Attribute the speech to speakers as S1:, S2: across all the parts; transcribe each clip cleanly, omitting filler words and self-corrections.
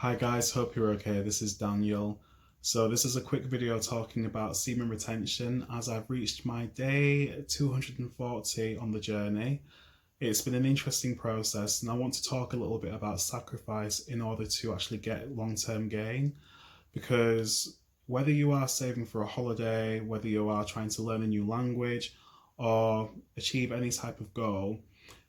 S1: Hi guys, hope you're okay. This is Daniel. So this is a quick video talking about semen retention as I've reached my day 240 on the journey. It's been an interesting process and I want to talk a little bit about sacrifice in order to actually get long-term gain, because whether you are saving for a holiday, whether you are trying to learn a new language or achieve any type of goal,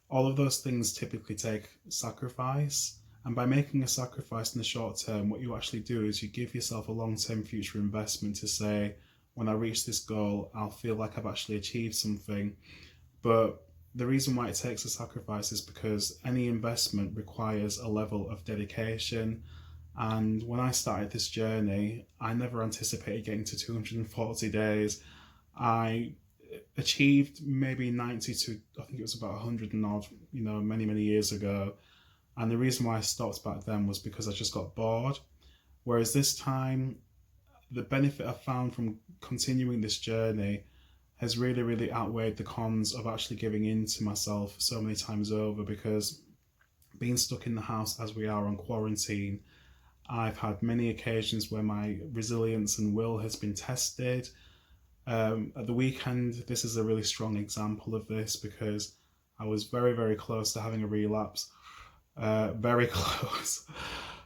S1: all of those things typically take sacrifice. And by making a sacrifice in the short term, what you actually do is you give yourself a long-term future investment to say, when I reach this goal, I'll feel like I've actually achieved something. But the reason why it takes a sacrifice is because any investment requires a level of dedication. And when I started this journey, I never anticipated getting to 240 days. I achieved maybe 90 to, I think it was about 100 and odd, many years ago. And the reason why I stopped back then was because I just got bored. Whereas this time, the benefit I've found from continuing this journey has really outweighed the cons of actually giving in to myself so many times over, because being stuck in the house as we are on quarantine, I've had many occasions where my resilience and will has been tested. At the weekend, this is a really strong example of this because I was very close to having a relapse. Very close.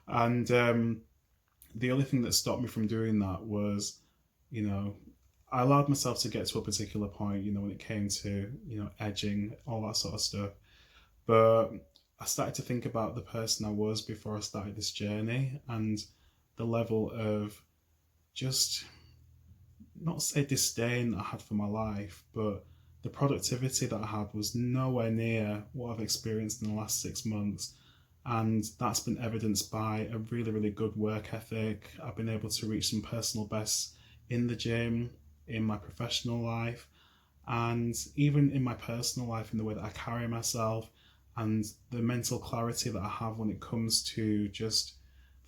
S1: And the only thing that stopped me from doing that was, I allowed myself to get to a particular point, when it came to, edging, all that sort of stuff. But I started to think about the person I was before I started this journey and the level of just, not say disdain that I had for my life, but the productivity that I had was nowhere near what I've experienced in the last 6 months. And that's been evidenced by a really good work ethic. I've been able to reach some personal bests in the gym, in my professional life, and even in my personal life, in the way that I carry myself and the mental clarity that I have when it comes to just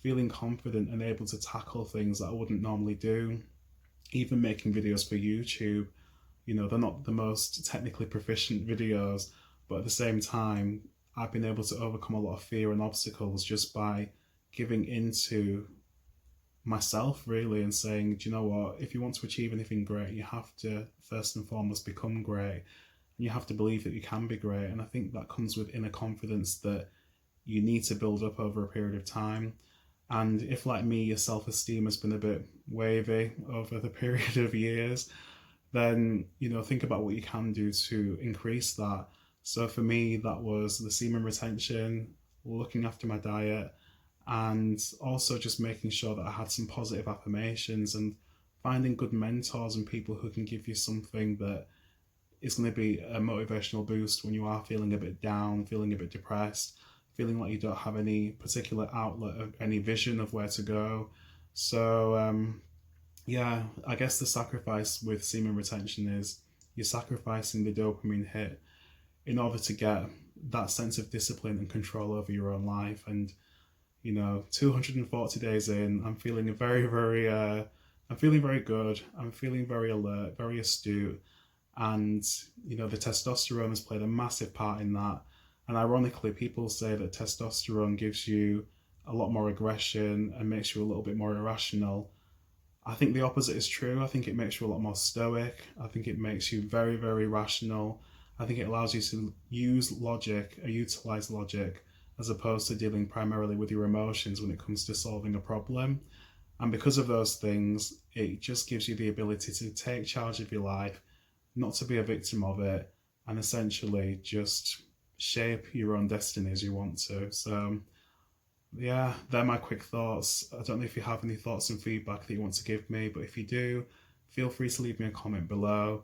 S1: feeling confident and able to tackle things that I wouldn't normally do. Even making videos for YouTube, they're not the most technically proficient videos, but at the same time, I've been able to overcome a lot of fear and obstacles just by giving into myself, really, and saying, do you know what, if you want to achieve anything great, you have to first and foremost become great, and you have to believe that you can be great. And I think that comes with inner confidence that you need to build up over a period of time. And if, like me, your self-esteem has been a bit wavy over the period of years, then, think about what you can do to increase that. So for me, that was the semen retention, looking after my diet, and also just making sure that I had some positive affirmations and finding good mentors and people who can give you something that is going to be a motivational boost when you are feeling a bit down, feeling a bit depressed, feeling like you don't have any particular outlet or any vision of where to go. So yeah, I guess the sacrifice with semen retention is you're sacrificing the dopamine hit in order to get that sense of discipline and control over your own life. And 240 days in, I'm feeling I'm feeling very good. I'm feeling very alert, very astute, and the testosterone has played a massive part in that. And ironically, people say that testosterone gives you a lot more aggression and makes you a little bit more irrational. I think the opposite is true. I think it makes you a lot more stoic. I think it makes you very rational. I think it allows you to use logic or utilize logic as opposed to dealing primarily with your emotions when it comes to solving a problem. And because of those things, it just gives you the ability to take charge of your life, not to be a victim of it, and essentially just shape your own destiny as you want to. So yeah, they're my quick thoughts. I don't know if you have any thoughts and feedback that you want to give me, but if you do, feel free to leave me a comment below.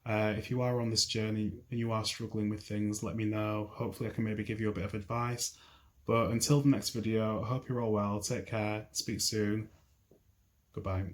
S1: If you are on this journey and you are struggling with things, let me know. Hopefully I can maybe give you a bit of advice. But until the next video, I hope you're all well. Take care. Speak soon. Goodbye.